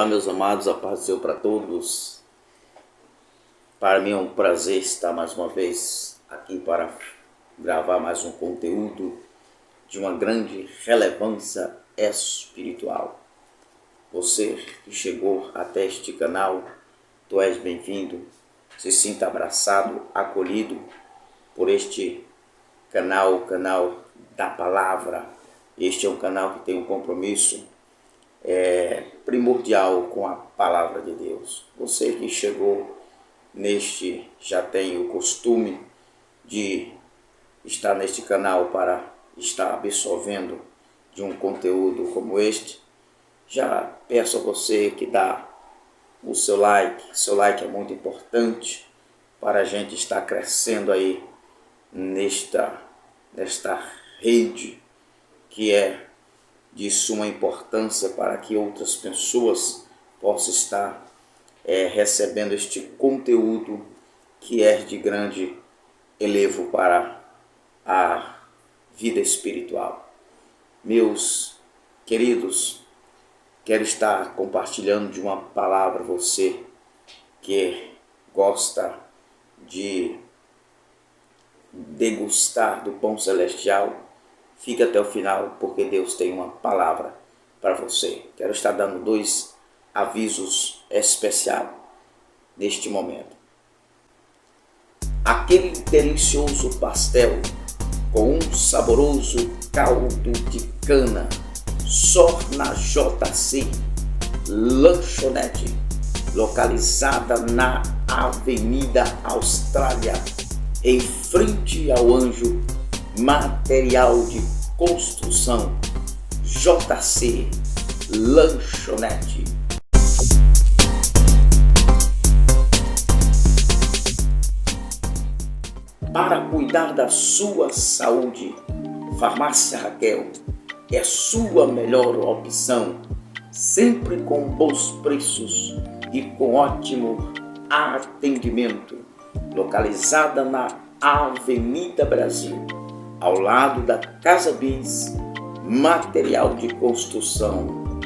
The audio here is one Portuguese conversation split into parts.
Olá, meus amados, a paz do Senhor para todos. Para mim é um prazer estar mais uma vez aqui para gravar mais um conteúdo de uma grande relevância espiritual. Você que chegou até este canal, tu és bem-vindo. Se sinta abraçado, acolhido por este canal, o canal da palavra. Este é um canal que tem um compromisso primordial com a palavra de Deus. Você que chegou já tem o costume de estar neste canal para estar absorvendo de um conteúdo como este, já peço a você que dá o seu like. Seu like é muito importante para a gente estar crescendo aí nesta rede que é de suma importância para que outras pessoas possam estar recebendo este conteúdo que é de grande elevo para a vida espiritual. Meus queridos, quero estar compartilhando de uma palavra. Você que gosta de degustar do pão celestial, fique até o final, porque Deus tem uma palavra para você. Quero estar dando 2 avisos especiais neste momento. Aquele delicioso pastel com um saboroso caldo de cana, só na JC Lanchonete, localizada na Avenida Austrália, em frente ao Anjo Material de Construção. JC Lanchonete. Para cuidar da sua saúde, Farmácia Raquel é sua melhor opção, sempre com bons preços e com ótimo atendimento. Localizada na Avenida Brasil, ao lado da Casa Bis, Material de Construção.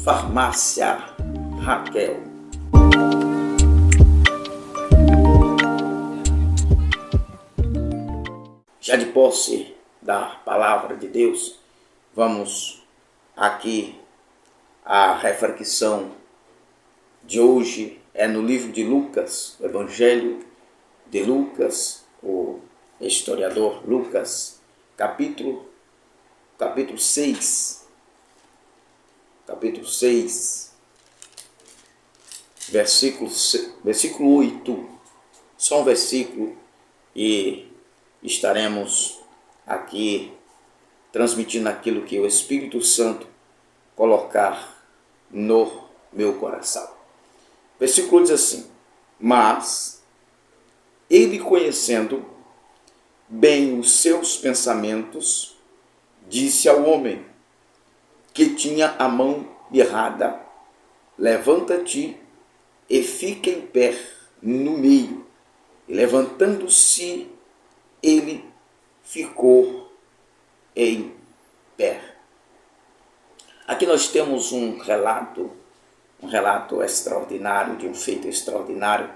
Farmácia Raquel. Já de posse da palavra de Deus, vamos aqui a reflexão de hoje é no livro de Lucas, o Evangelho de Lucas, o historiador Lucas, capítulo 6, versículo 8, só um versículo, e estaremos aqui transmitindo aquilo que o Espírito Santo colocar no meu coração. Versículo diz assim: mas ele, conhecendo bem os seus pensamentos, disse ao homem que tinha a mão errada: levanta-te e fica em pé no meio. E levantando-se, ele ficou em pé. Aqui nós temos um relato extraordinário, de um feito extraordinário.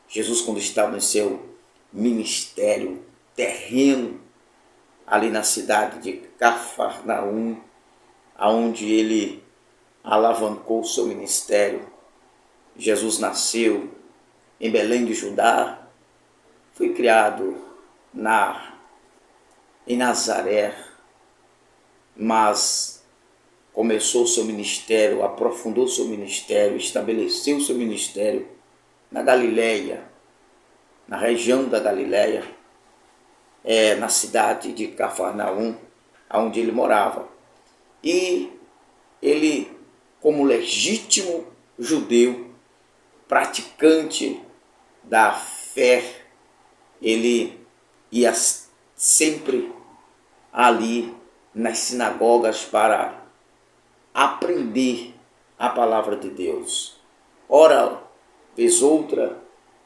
Jesus, quando estava em seu ministério terreno, ali na cidade de Cafarnaum, aonde ele alavancou o seu ministério. Jesus nasceu em Belém de Judá, foi criado em Nazaré, mas começou seu ministério, aprofundou seu ministério, estabeleceu seu ministério na Galileia, na região da Galileia, na cidade de Cafarnaum, onde ele morava. E ele, como legítimo judeu, praticante da fé, ele ia sempre ali nas sinagogas para aprender a palavra de Deus. Ora, vez outra,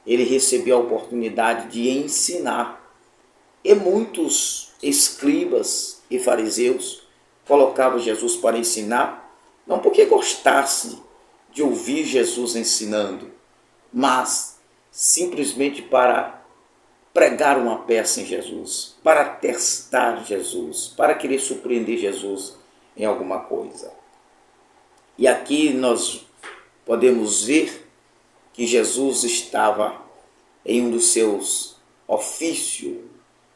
ele recebeu a oportunidade de ensinar. E muitos escribas e fariseus colocavam Jesus para ensinar, não porque gostasse de ouvir Jesus ensinando, mas simplesmente para pregar uma peça em Jesus, para testar Jesus, para querer surpreender Jesus em alguma coisa. E aqui nós podemos ver que Jesus estava em um dos seus ofícios.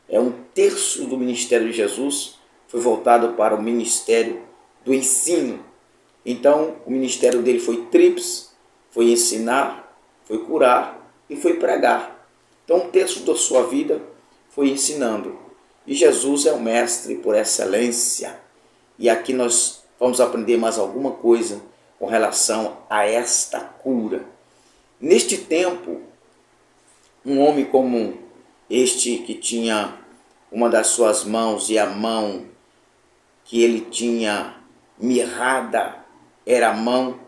Um terço do ministério de Jesus foi voltado para o ministério do ensino. Então, o ministério dele foi tríplice, foi ensinar, foi curar e foi pregar. Então, um terço da sua vida foi ensinando. E Jesus é o mestre por excelência. E aqui nós vamos aprender mais alguma coisa com relação a esta cura. Neste tempo, um homem comum, este que tinha uma das suas mãos, e a mão que ele tinha mirrada era a mão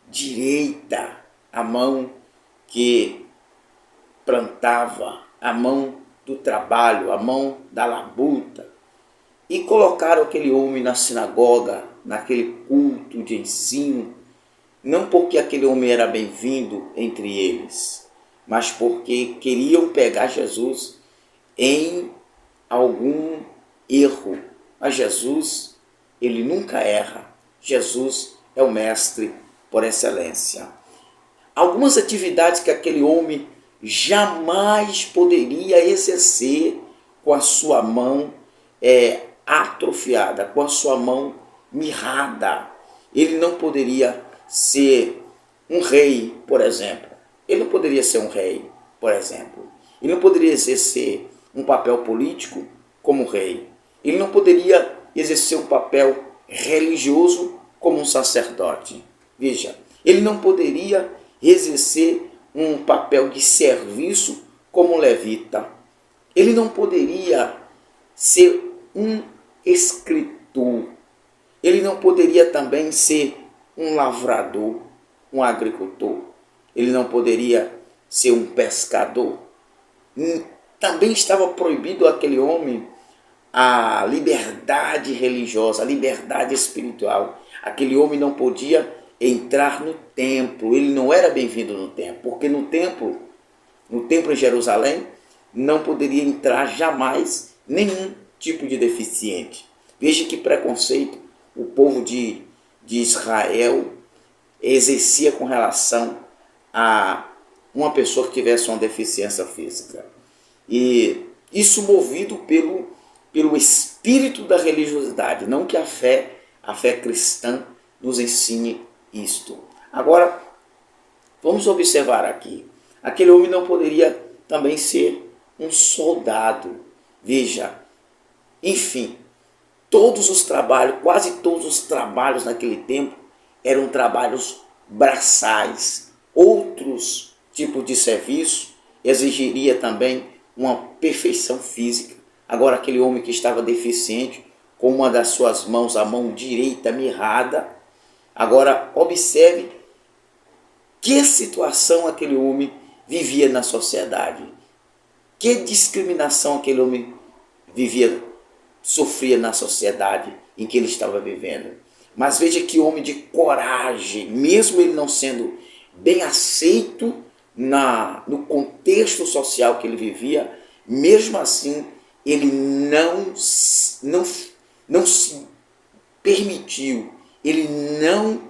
direita, a mão que plantava, a mão do trabalho, a mão da labuta. E colocaram aquele homem na sinagoga, naquele culto de ensino, não porque aquele homem era bem-vindo entre eles, mas porque queriam pegar Jesus em algum erro. Mas Jesus, ele nunca erra. Jesus é o mestre por excelência. Algumas atividades que aquele homem jamais poderia exercer com a sua mão atrofiada, com a sua mão mirrada. Ele não poderia ser um rei, por exemplo. Ele não poderia ser um rei, por exemplo. Ele não poderia exercer um papel político como rei. Ele não poderia exercer um papel religioso como um sacerdote. Veja, ele não poderia exercer um papel de serviço como um levita. Ele não poderia ser um escritor. Ele não poderia também ser um lavrador, um agricultor. Ele não poderia ser um pescador. Também estava proibido àquele homem a liberdade religiosa, a liberdade espiritual. Aquele homem não podia entrar no templo, ele não era bem-vindo no templo, porque no templo em Jerusalém, não poderia entrar jamais nenhum tipo de deficiente. Veja que preconceito o povo de Israel exercia com relação a uma pessoa que tivesse uma deficiência física. E isso movido pelo espírito da religiosidade, não que a fé cristã nos ensine isto. Agora, vamos observar aqui. Aquele homem não poderia também ser um soldado. Veja, enfim, todos os trabalhos, quase todos os trabalhos naquele tempo eram trabalhos braçais. Outros tipos de serviço exigiria também uma perfeição física. Agora, aquele homem que estava deficiente, com uma das suas mãos, a mão direita mirrada, agora observe que situação aquele homem vivia na sociedade, que discriminação aquele homem sofria na sociedade em que ele estava vivendo. Mas veja que homem de coragem, mesmo ele não sendo bem aceito no contexto social que ele vivia, mesmo assim ele não se permitiu, ele não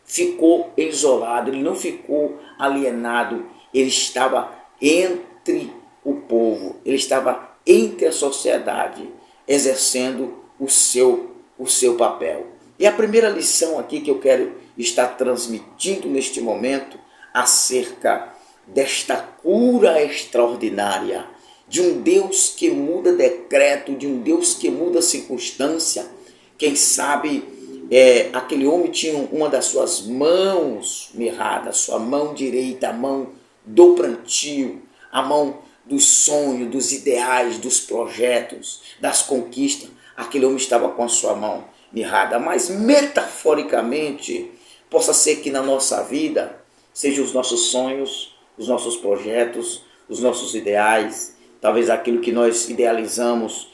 ficou isolado, ele não ficou alienado, ele estava entre o povo, ele estava entre a sociedade, exercendo o seu papel. E a primeira lição aqui que eu quero estar transmitindo neste momento, acerca desta cura extraordinária, de um Deus que muda decreto, de um Deus que muda circunstância. Quem sabe aquele homem tinha uma das suas mãos mirrada, sua mão direita, a mão do plantio, a mão dos sonhos, dos ideais, dos projetos, das conquistas. Aquele homem estava com a sua mão mirrada, mas metaforicamente possa ser que na nossa vida sejam os nossos sonhos, os nossos projetos, os nossos ideais, talvez aquilo que nós idealizamos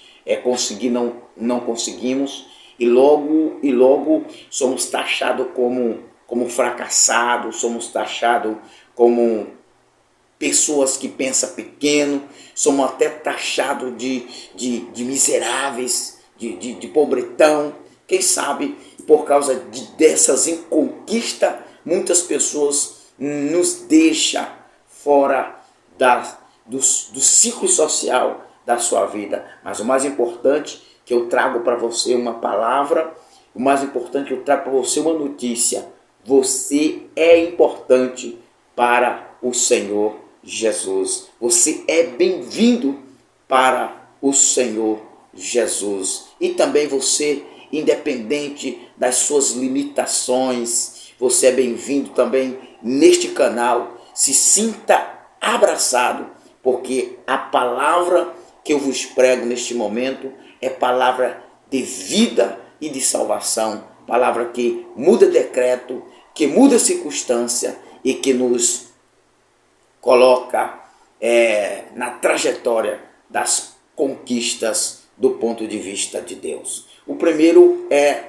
conseguir, não conseguimos, e logo somos taxados como fracassados, somos taxados como pessoas que pensam pequeno, somos até taxados de miseráveis, de pobretão. Quem sabe por causa dessas conquistas, muitas pessoas nos deixam fora do ciclo social da sua vida. Mas o mais importante que eu trago para você uma palavra, o mais importante que eu trago para você uma notícia: você é importante para o Senhor Jesus. Você é bem-vindo para o Senhor Jesus. E também você, independente das suas limitações, você é bem-vindo também neste canal. Se sinta abraçado, porque a palavra que eu vos prego neste momento é palavra de vida e de salvação, palavra que muda decreto, que muda circunstância e que nos coloca na trajetória das conquistas do ponto de vista de Deus. O primeiro é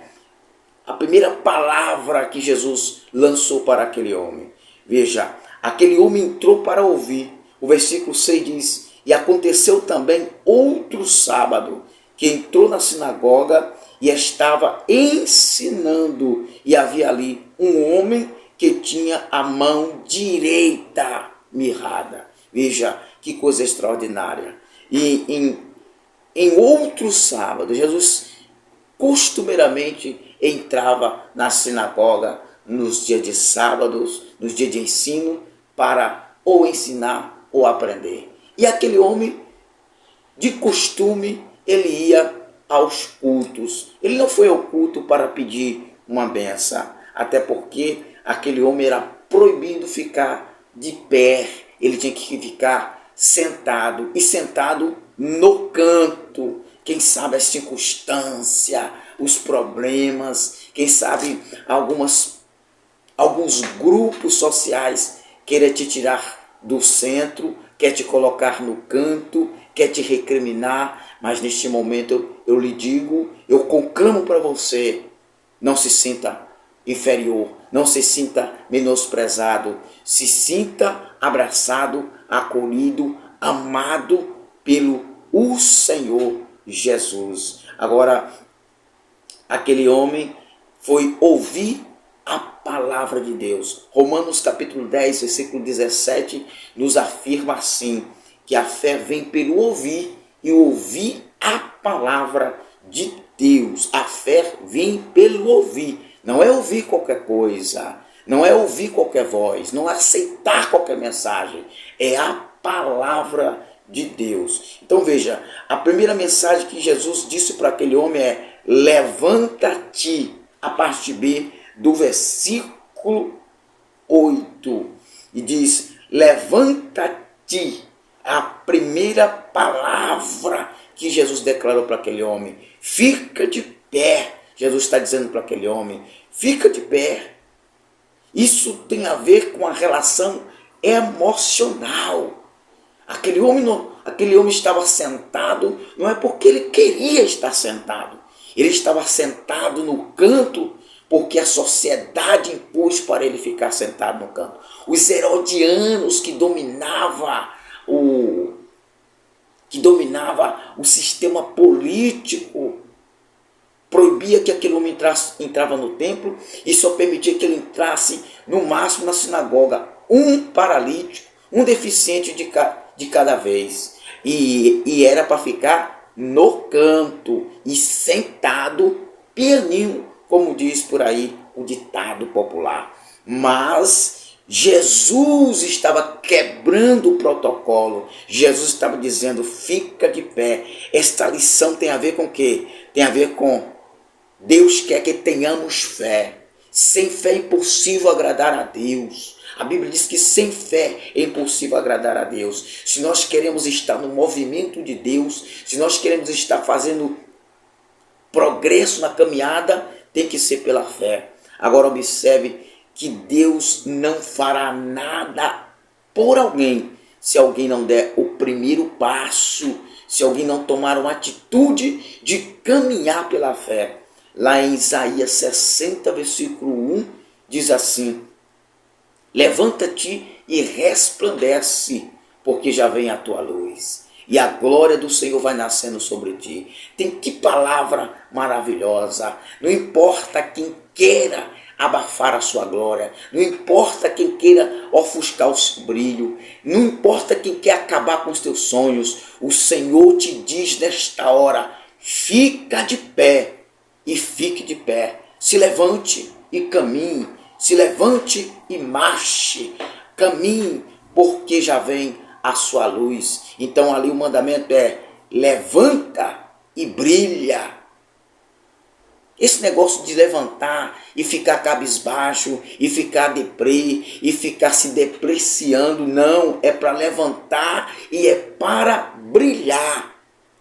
a primeira palavra que Jesus lançou para aquele homem. Veja, aquele homem entrou para ouvir. O versículo 6 diz: e aconteceu também outro sábado, que entrou na sinagoga e estava ensinando, e havia ali um homem que tinha a mão direita mirrada. Veja que coisa extraordinária. E em outro sábado, Jesus costumeiramente entrava na sinagoga nos dias de sábados, nos dias de ensino, para ou ensinar ou aprender. E aquele homem, de costume, ele ia aos cultos. Ele não foi ao culto para pedir uma benção, até porque aquele homem era proibido ficar de pé. Ele tinha que ficar sentado, e sentado no canto. Quem sabe as circunstâncias, os problemas, quem sabe alguns grupos sociais querem te tirar do centro, quer te colocar no canto, quer te recriminar, mas neste momento eu lhe digo, eu conclamo para você: não se sinta inferior, não se sinta menosprezado, se sinta abraçado, acolhido, amado pelo o Senhor Jesus. Agora, aquele homem foi ouvir a palavra de Deus. Romanos capítulo 10, versículo 17, nos afirma assim, que a fé vem pelo ouvir, e ouvir a palavra de Deus. A fé vem pelo ouvir. Não é ouvir qualquer coisa, não é ouvir qualquer voz, não é aceitar qualquer mensagem. É a palavra de Deus. Então veja, a primeira mensagem que Jesus disse para aquele homem é: levanta-te, a parte B do versículo 8. E diz: levanta-te. A primeira palavra que Jesus declarou para aquele homem: fica de pé. Jesus está dizendo para aquele homem: fica de pé. Isso tem a ver com a relação emocional. Aquele homem estava sentado, não é porque ele queria estar sentado. Ele estava sentado no canto porque a sociedade impôs para ele ficar sentado no canto. Os herodianos que dominava o sistema político proibia que aquele homem entrava no templo e só permitia que ele entrasse no máximo na sinagoga um paralítico, um deficiente de cada vez. E era para ficar no canto e sentado pianinho, como diz por aí o ditado popular. Mas Jesus estava quebrando o protocolo. Jesus estava dizendo: fica de pé. Esta lição tem a ver com o quê? Tem a ver com Deus quer que tenhamos fé. Sem fé é impossível agradar a Deus. A Bíblia diz que sem fé é impossível agradar a Deus. Se nós queremos estar no movimento de Deus, se nós queremos estar fazendo progresso na caminhada, tem que ser pela fé. Agora observe que Deus não fará nada por alguém se alguém não der o primeiro passo, se alguém não tomar uma atitude de caminhar pela fé. lá em Isaías 60, versículo 1, diz assim: levanta-te e resplandece, porque já vem a tua luz, e a glória do Senhor vai nascendo sobre ti. Tem que palavra maravilhosa. Não importa quem queira abafar a sua glória, não importa quem queira ofuscar o seu brilho, não importa quem quer acabar com os teus sonhos, o Senhor te diz nesta hora: fica de pé e fique de pé, se levante e caminhe, se levante e marche, caminhe, porque já vem a sua luz. Então ali o mandamento é: levanta e brilha. Esse negócio de levantar e ficar cabisbaixo, e ficar deprê, e ficar se depreciando, não, é para levantar e é para brilhar.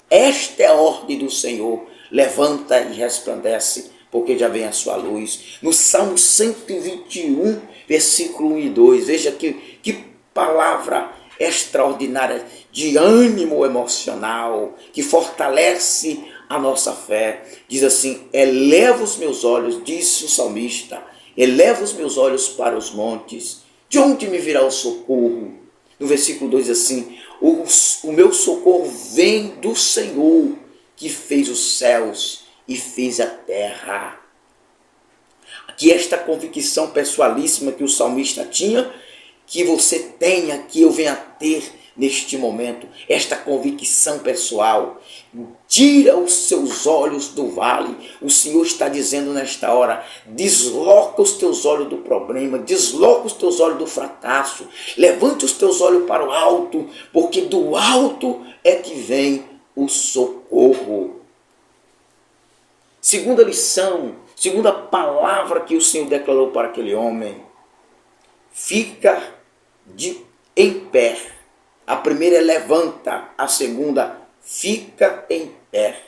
Esta é a ordem do Senhor: levanta e resplandece, porque já vem a sua luz. No Salmo 121, versículo 1 e 2, veja que palavra extraordinária de ânimo emocional, que fortalece a nossa fé. Diz assim: eleva os meus olhos, disse o salmista, eleva os meus olhos para os montes, de onde me virá o socorro? No versículo 2 diz assim: o meu socorro vem do Senhor, que fez os céus e fez a terra. Aqui esta convicção pessoalíssima que o salmista tinha, que você tenha, que eu venha ter neste momento, esta convicção pessoal. Tira os seus olhos do vale. O Senhor está dizendo nesta hora: desloca os teus olhos do problema, desloca os teus olhos do fracasso, levante os teus olhos para o alto, porque do alto é que vem o socorro. Segunda lição, segunda palavra que o Senhor declarou para aquele homem: fica em pé. A primeira é levanta, a segunda, fica em pé.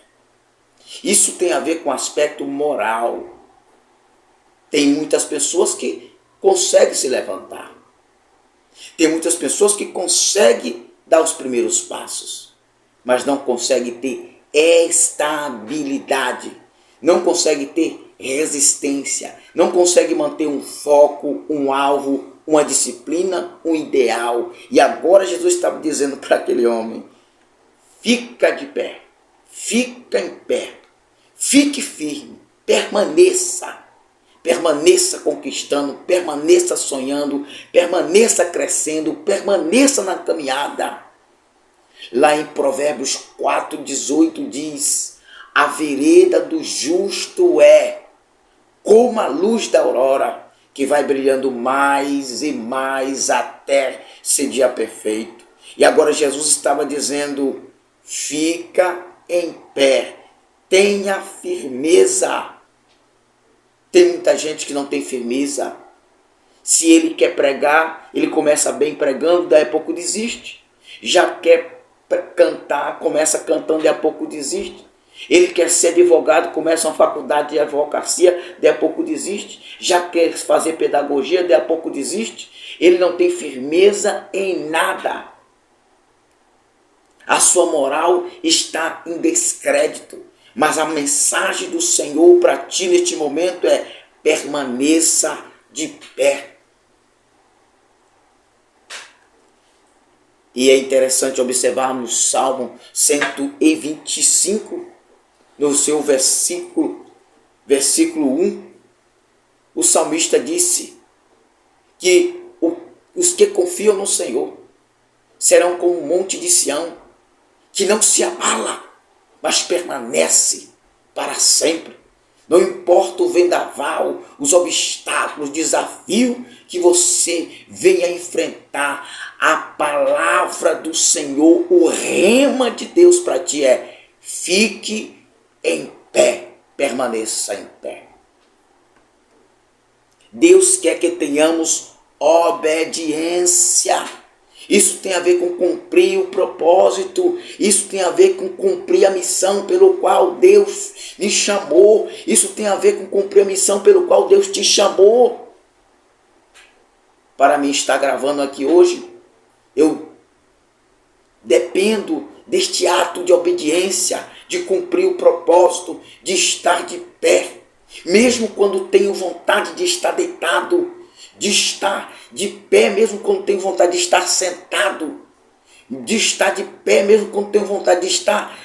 Isso tem a ver com aspecto moral. Tem muitas pessoas que conseguem se levantar. Tem muitas pessoas que conseguem dar os primeiros passos, mas não conseguem ter estabilidade, não conseguem ter resistência, não conseguem manter um foco, um alvo, uma disciplina, um ideal. E agora Jesus estava dizendo para aquele homem: fica de pé, fica em pé, fique firme, permaneça, permaneça conquistando, permaneça sonhando, permaneça crescendo, permaneça na caminhada. Lá em Provérbios 4:18 diz: a vereda do justo é como a luz da aurora, que vai brilhando mais e mais até ser dia perfeito. E agora Jesus estava dizendo: fica em pé, tenha firmeza. Tem muita gente que não tem firmeza. Se ele quer pregar, ele começa bem pregando, daí a pouco desiste. Já quer cantar, começa cantando, daí a pouco desiste. Ele quer ser advogado, começa uma faculdade de advocacia, daí a pouco desiste. Já quer fazer pedagogia, daí a pouco desiste. Ele não tem firmeza em nada. A sua moral está em descrédito. Mas a mensagem do Senhor para ti neste momento é: permaneça de pé. E é interessante observar no Salmo 125, no seu versículo 1, o salmista disse que os que confiam no Senhor serão como um monte de Sião, que não se abala, mas permanece para sempre. Não importa o vendaval, os obstáculos, o desafio que você venha enfrentar, a palavra do Senhor, o rema de Deus para ti é: fique em pé, permaneça em pé. Deus quer que tenhamos obediência. Isso tem a ver com cumprir o propósito. Isso tem a ver com cumprir a missão pelo qual Deus me chamou. Isso tem a ver com cumprir a missão pelo qual Deus te chamou. Para mim estar gravando aqui hoje, eu dependo deste ato de obediência, de cumprir o propósito, de estar de pé. Mesmo quando tenho vontade de estar deitado, de estar de pé, mesmo quando tenho vontade de estar sentado, de estar de pé, mesmo quando tenho vontade de estar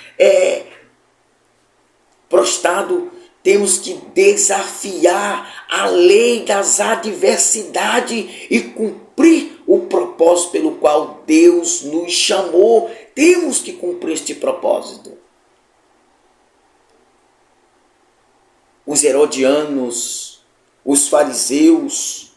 prostrado, temos que desafiar a lei das adversidades e cumprir o propósito pelo qual Deus nos chamou. Temos que cumprir este propósito. Os herodianos, os fariseus,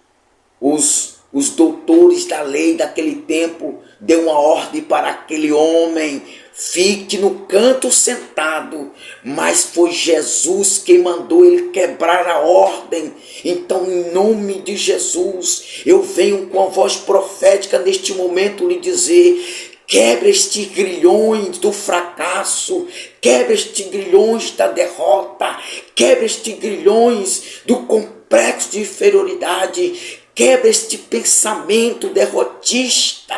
os doutores da lei daquele tempo deu uma ordem para aquele homem: fique no canto sentado. Mas foi Jesus quem mandou ele quebrar a ordem. Então, em nome de Jesus, eu venho com a voz profética neste momento lhe dizer: quebra estes grilhões do fracasso, quebra estes grilhões da derrota, quebra estes grilhões do complexo de inferioridade, quebra este pensamento derrotista,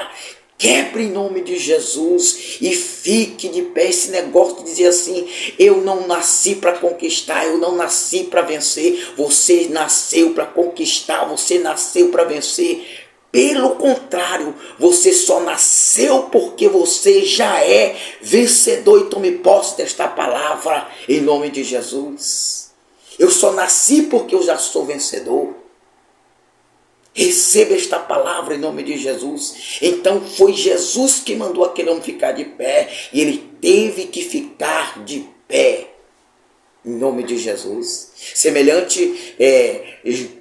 quebre em nome de Jesus e fique de pé. Esse negócio de dizer assim: eu não nasci para conquistar, eu não nasci para vencer. Você nasceu para conquistar, você nasceu para vencer. Pelo contrário, você só nasceu porque você já é vencedor. E tome posse desta palavra em nome de Jesus. Eu só nasci porque eu já sou vencedor. Receba esta palavra em nome de Jesus. Então foi Jesus que mandou aquele homem ficar de pé. E ele teve que ficar de pé em nome de Jesus. Semelhante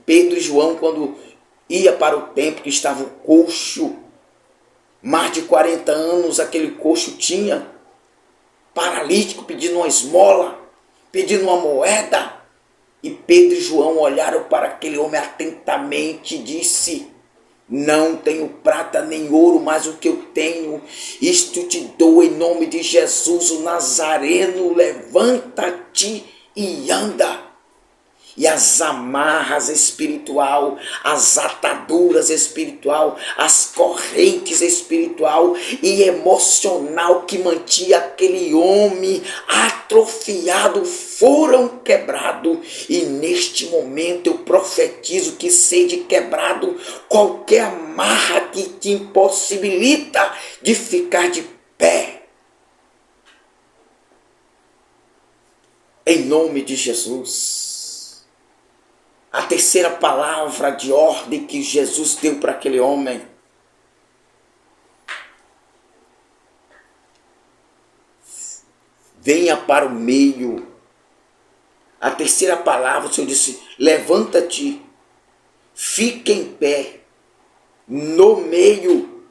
Pedro e João, quando ia para o templo, que estava o coxo, mais de 40 anos aquele coxo tinha, paralítico, pedindo uma esmola, pedindo uma moeda. E Pedro e João olharam para aquele homem atentamente e disse: não tenho prata nem ouro, mas o que eu tenho, isto te dou em nome de Jesus o Nazareno. Levanta-te e anda. E as amarras espiritual, as ataduras espiritual, as correntes espiritual e emocional que mantinha aquele homem atrofiado foram quebrados. E neste momento eu profetizo que seja quebrado qualquer amarra que te impossibilita de ficar de pé. Em nome de Jesus. A terceira palavra de ordem que Jesus deu para aquele homem: venha para o meio. A terceira palavra, o Senhor disse: levanta-te, fica em pé, no meio.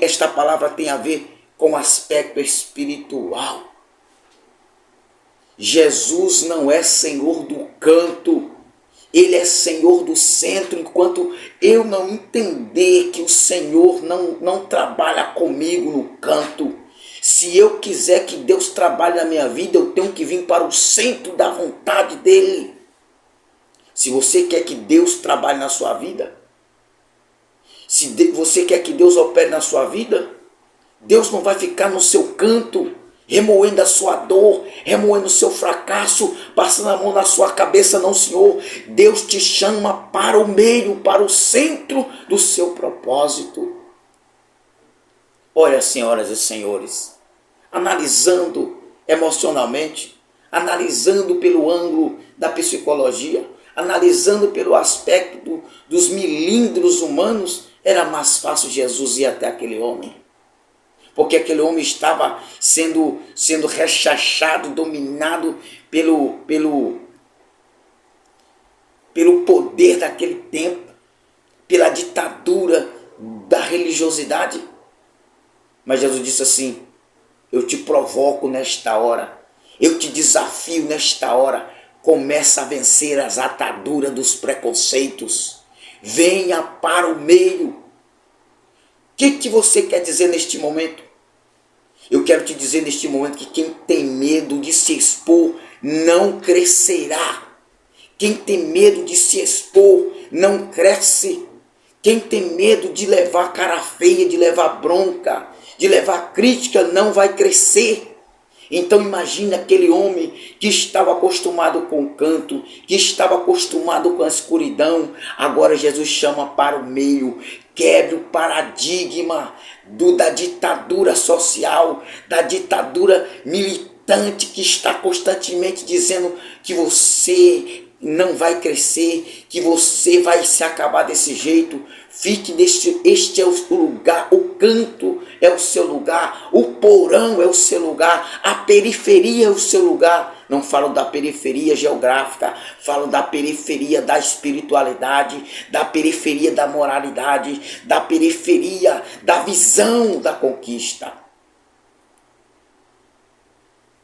Esta palavra tem a ver com o aspecto espiritual. Jesus não é Senhor do canto, Ele é Senhor do centro. Enquanto eu não entender que o Senhor não trabalha comigo no canto, se eu quiser que Deus trabalhe na minha vida, eu tenho que vir para o centro da vontade dEle. Se você quer que Deus trabalhe na sua vida, se você quer que Deus opere na sua vida, Deus não vai ficar no seu canto, remoendo a sua dor, remoendo o seu fracasso, passando a mão na sua cabeça. Não, Senhor. Deus te chama para o meio, para o centro do seu propósito. Olha, senhoras e senhores, analisando emocionalmente, analisando pelo ângulo da psicologia, analisando pelo aspecto dos milímetros humanos, era mais fácil Jesus ir até aquele homem. Porque aquele homem estava sendo rechachado, dominado pelo poder daquele tempo, pela ditadura da religiosidade. Mas Jesus disse assim: eu te provoco nesta hora, eu te desafio nesta hora, começa a vencer as ataduras dos preconceitos, venha para o meio. O que você quer dizer neste momento? Eu quero te dizer neste momento que quem tem medo de se expor não crescerá. Quem tem medo de se expor não cresce. Quem tem medo de levar cara feia, de levar bronca, de levar crítica, não vai crescer. Então imagine aquele homem que estava acostumado com o canto, que estava acostumado com a escuridão. Agora Jesus chama para o meio. Quebre o paradigma da ditadura social, da ditadura militante que está constantemente dizendo que você não vai crescer, que você vai se acabar desse jeito. Fique este é o lugar, o canto é o seu lugar, o porão é o seu lugar, a periferia é o seu lugar. Não falo da periferia geográfica, falo da periferia da espiritualidade, da periferia da moralidade, da periferia da visão da conquista.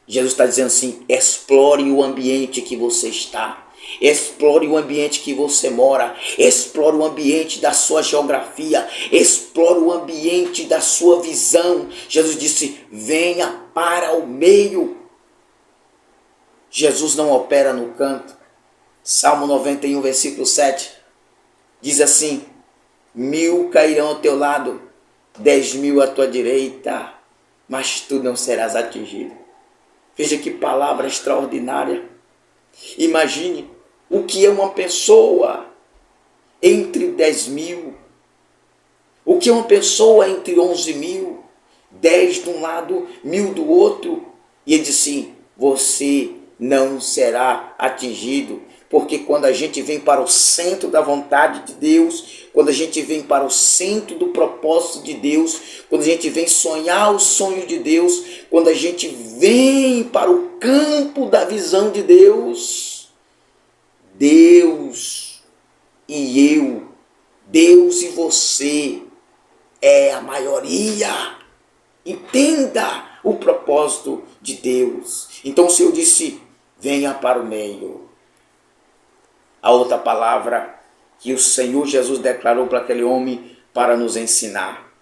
Jesus está dizendo assim: explore o ambiente que você está. Explore o ambiente que você mora, explore o ambiente da sua geografia, explore o ambiente da sua visão. Jesus disse: venha para o meio. Jesus não opera no canto. Salmo 91, versículo 7, diz assim: 1000 cairão ao teu lado, 10.000 à tua direita, mas tu não serás atingido. Veja que palavra extraordinária. Imagine o que é uma pessoa entre 10.000, o que é uma pessoa entre 11.000, 10 de um lado, 1.000 do outro. E ele disse assim: você não será atingido. Porque quando a gente vem para o centro da vontade de Deus, quando a gente vem para o centro do propósito de Deus, quando a gente vem sonhar o sonho de Deus, quando a gente vem para o campo da visão de Deus, Deus e eu, Deus e você é a maioria. Entenda o propósito de Deus. Então o Senhor disse: venha para o meio. A outra palavra que o Senhor Jesus declarou para aquele homem para nos ensinar: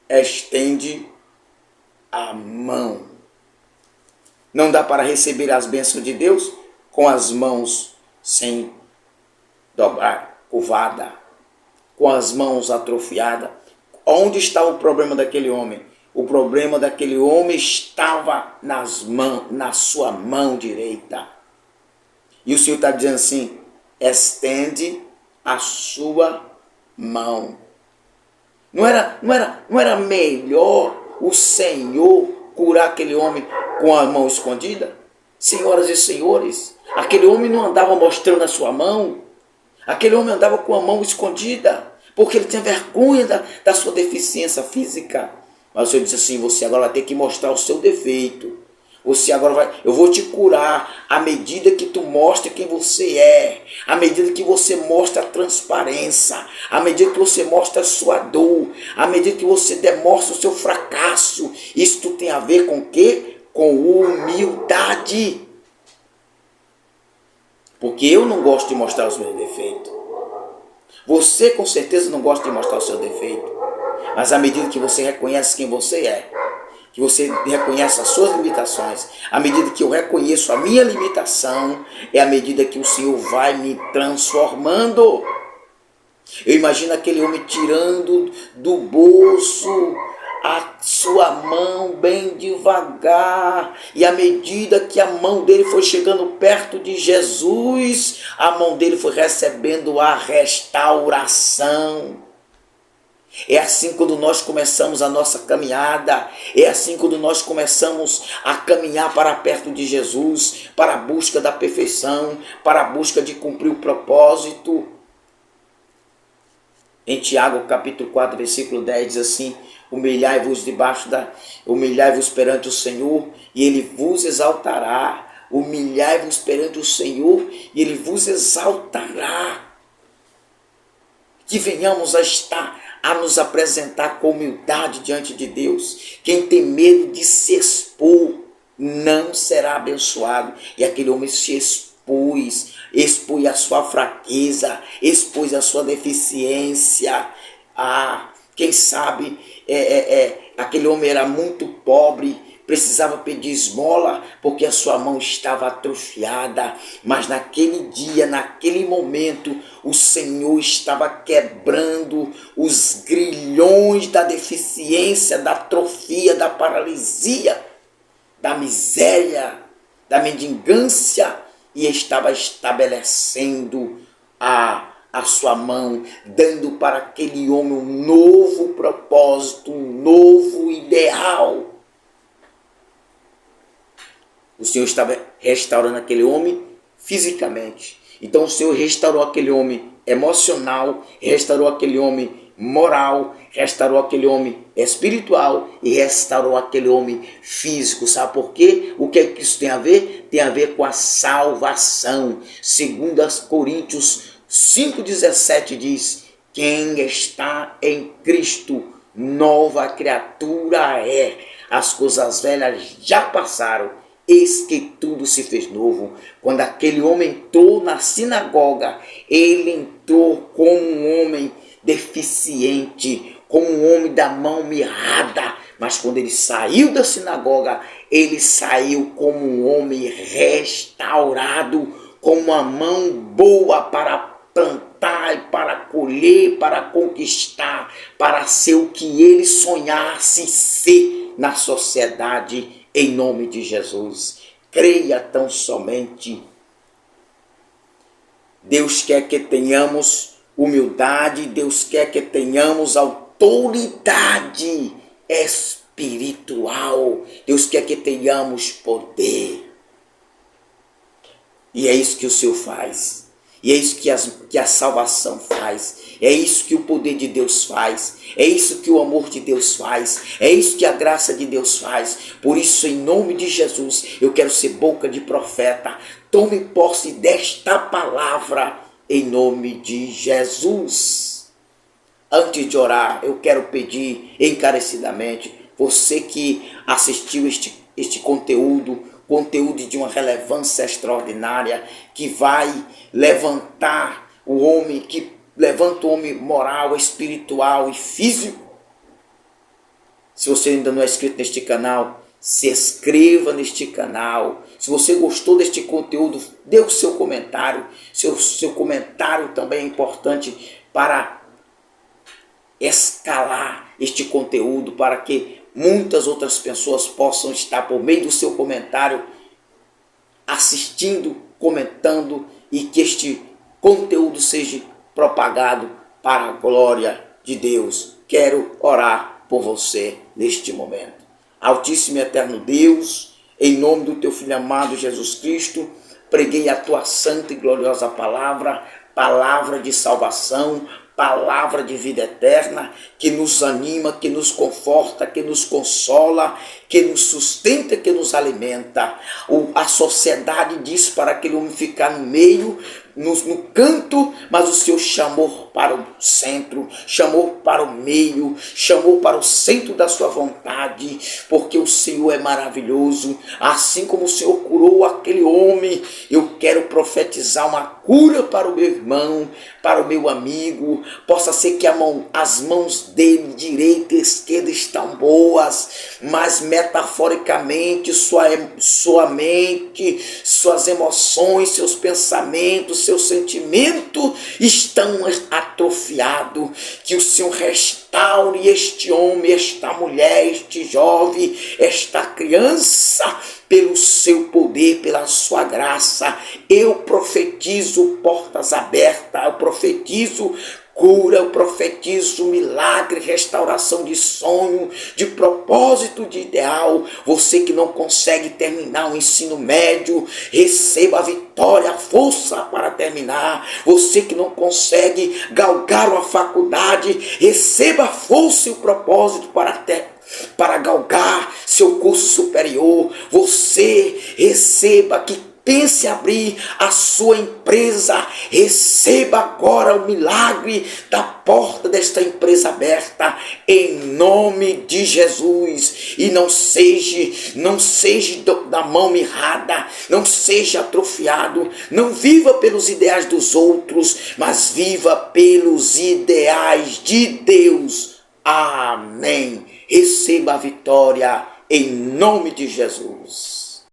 estende a mão. Não dá para receber as bênçãos de Deus com as mãos sem dobrar, curvada, com as mãos atrofiadas. Onde está o problema daquele homem? O problema daquele homem estava na sua mão direita. E o Senhor está dizendo assim: estende a sua mão. Não era melhor o Senhor curar aquele homem com a mão escondida? Senhoras e senhores, aquele homem não andava mostrando a sua mão. Aquele homem andava com a mão escondida, porque ele tinha vergonha da sua deficiência física. Mas o Senhor disse assim: você agora vai ter que mostrar o seu defeito. Você agora eu vou te curar à medida que tu mostra quem você é, à medida que você mostra a transparência, à medida que você mostra a sua dor, à medida que você demonstra o seu fracasso. Isso tudo tem a ver com o quê? Com humildade. Porque eu não gosto de mostrar os meus defeitos. Você com certeza não gosta de mostrar o seu defeito. Mas à medida que você reconhece quem você é, que você reconhece as suas limitações, à medida que eu reconheço a minha limitação, é à medida que o Senhor vai me transformando. Eu imagino aquele homem tirando do bolso a sua mão bem devagar, e à medida que a mão dele foi chegando perto de Jesus, a mão dele foi recebendo a restauração. É assim quando nós começamos a nossa caminhada, é assim quando nós começamos a caminhar para perto de Jesus, para a busca da perfeição, para a busca de cumprir o propósito. Em Tiago capítulo 4, versículo 10 diz assim: humilhai-vos perante o Senhor e Ele vos exaltará. Humilhai-vos perante o Senhor e Ele vos exaltará. Que venhamos a nos apresentar com humildade diante de Deus. Quem tem medo de se expor não será abençoado. E aquele homem se expôs a sua fraqueza, expôs a sua deficiência. Quem sabe aquele homem era muito pobre, precisava pedir esmola porque a sua mão estava atrofiada. Mas naquele dia, naquele momento, o Senhor estava quebrando os grilhões da deficiência, da atrofia, da paralisia, da miséria, da mendigância, e estava estabelecendo a sua mão, dando para aquele homem um novo propósito, um novo ideal. O Senhor estava restaurando aquele homem fisicamente. Então o Senhor restaurou aquele homem emocional, restaurou aquele homem moral, restaurou aquele homem espiritual e restaurou aquele homem físico. Sabe por quê? O que é que isso tem a ver? Tem a ver com a salvação. Segundo Coríntios 5,17 diz: quem está em Cristo, nova criatura é. As coisas velhas já passaram, eis que tudo se fez novo. Quando aquele homem entrou na sinagoga, ele entrou como um homem deficiente, como um homem da mão mirrada. Mas quando ele saiu da sinagoga, ele saiu como um homem restaurado, com uma mão boa para plantar e para colher, para conquistar, para ser o que ele sonhasse ser na sociedade, em nome de Jesus. Creia tão somente. Deus quer que tenhamos humildade, Deus quer que tenhamos autoridade espiritual, Deus quer que tenhamos poder. E é isso que o Senhor faz. E é isso que a salvação faz. É isso que o poder de Deus faz. É isso que o amor de Deus faz. É isso que a graça de Deus faz. Por isso, em nome de Jesus, eu quero ser boca de profeta. Tome posse desta palavra em nome de Jesus. Antes de orar, eu quero pedir encarecidamente, você que assistiu este conteúdo de uma relevância extraordinária, que vai levantar o homem, que levanta o homem moral, espiritual e físico. Se você ainda não é inscrito neste canal, se inscreva neste canal. Se você gostou deste conteúdo, dê o seu comentário. Seu comentário também é importante para escalar este conteúdo, para que muitas outras pessoas possam estar por meio do seu comentário assistindo, comentando, e que este conteúdo seja propagado para a glória de Deus. Quero orar por você neste momento. Altíssimo e eterno Deus, em nome do teu Filho amado Jesus Cristo, preguei a tua santa e gloriosa palavra, palavra de salvação, palavra de vida eterna, que nos anima, que nos conforta, que nos consola, que nos sustenta, que nos alimenta. A sociedade diz para aquele homem ficar no meio, no canto, mas o Senhor chamou para o centro, chamou para o meio, chamou para o centro da sua vontade, porque o Senhor é maravilhoso. Assim como o Senhor curou aquele homem, eu quero profetizar uma cura para o meu irmão, para o meu amigo. Possa ser que as mãos dele, direita e esquerda, estão boas, mas metaforicamente sua mente, suas emoções, seus pensamentos, seu sentimento estão atrofiados. Que o Senhor restaure este homem, esta mulher, este jovem, esta criança, pelo seu poder, pela sua graça. Eu profetizo portas abertas, eu profetizo cura, eu profetizo milagre, restauração de sonho, de propósito, de ideal. Você que não consegue terminar o ensino médio, receba a vitória, a força para terminar. Você que não consegue galgar uma faculdade, receba a força e o propósito para galgar seu curso superior. Você receba, que pense em abrir a sua empresa, receba agora o milagre da porta desta empresa aberta, em nome de Jesus. E não seja da mão mirrada, não seja atrofiado, não viva pelos ideais dos outros, mas viva pelos ideais de Deus. Amém. Receba a vitória em nome de Jesus.